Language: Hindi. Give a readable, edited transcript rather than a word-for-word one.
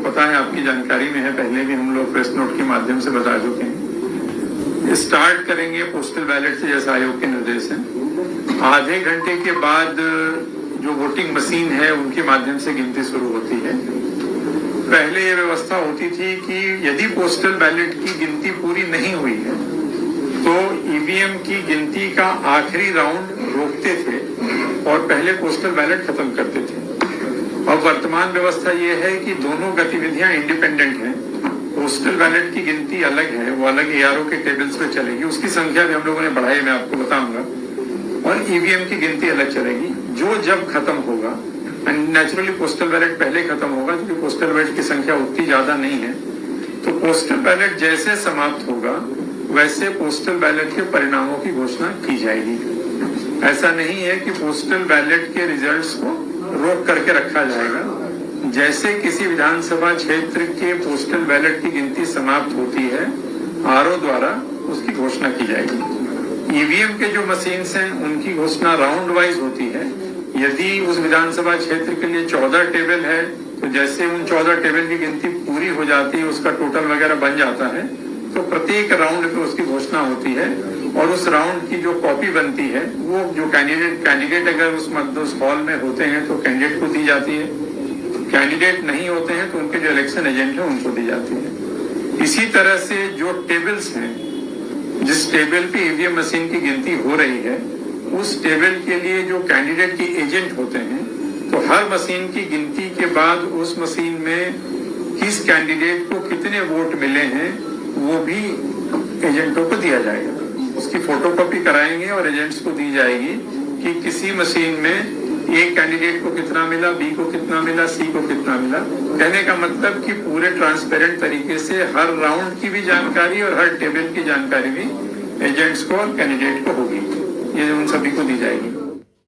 पता है, आपकी जानकारी में है, पहले भी हम लोग प्रेस नोट के माध्यम से बता चुके हैं। स्टार्ट करेंगे पोस्टल बैलेट से, जैसा आयोग के निर्देश है। आधे घंटे के बाद जो वोटिंग मशीन है उनके माध्यम से गिनती शुरू होती है। पहले ये व्यवस्था होती थी कि यदि पोस्टल बैलेट की गिनती पूरी नहीं हुई है तो ईवीएम की गिनती का आखिरी राउंड रोकते थे और पहले पोस्टल बैलेट खत्म करते थे। और वर्तमान व्यवस्था ये है कि दोनों गतिविधियां इंडिपेंडेंट हैं। पोस्टल बैलेट की गिनती अलग है, वो अलग एआरओ के टेबल्स पे चलेगी, उसकी संख्या भी हम लोगों ने बढ़ाई, मैं आपको बताऊंगा। और ईवीएम की गिनती अलग चलेगी। जो जब खत्म होगा, नेचुरली पोस्टल बैलेट पहले खत्म होगा क्योंकि पोस्टल बैलेट की संख्या उतनी ज्यादा नहीं है। तो पोस्टल बैलेट जैसे समाप्त होगा वैसे पोस्टल बैलेट के परिणामों की घोषणा की जाएगी। ऐसा नहीं है कि पोस्टल बैलेट के रिजल्ट्स को रोक करके रखा जाएगा। जैसे किसी विधानसभा क्षेत्र के पोस्टल बैलेट की गिनती समाप्त होती है, आरओ द्वारा उसकी घोषणा की जाएगी। ईवीएम के जो मशीन्स हैं उनकी घोषणा राउंड वाइज होती है। यदि उस विधानसभा क्षेत्र के लिए 14 टेबल है तो जैसे उन 14 टेबल की गिनती पूरी हो जाती है, उसका टोटल वगैरह बन जाता है, तो प्रत्येक राउंड पे उसकी घोषणा होती है और उस राउंड की जो कॉपी बनती है वो जो कैंडिडेट अगर उस हॉल में होते हैं तो कैंडिडेट को दी जाती है। कैंडिडेट नहीं होते हैं तो उनके जो इलेक्शन एजेंट है उनको दी जाती है। इसी तरह से जो टेबल्स हैं, जिस टेबल पे ईवीएम मशीन की गिनती हो रही है, उस टेबल के लिए जो कैंडिडेट के एजेंट होते हैं, तो हर मशीन की गिनती के बाद उस मशीन में किस कैंडिडेट को कितने वोट मिले हैं वो भी एजेंटों को दिया जाएगा। उसकी फोटोकॉपी कराएंगे और एजेंट्स को दी जाएगी कि किसी मशीन में एक कैंडिडेट को कितना मिला, बी को कितना मिला, सी को कितना मिला। कहने का मतलब कि पूरे ट्रांसपेरेंट तरीके से हर राउंड की भी जानकारी और हर टेबल की जानकारी भी एजेंट्स को और कैंडिडेट को होगी। ये उन सभी को दी जाएगी।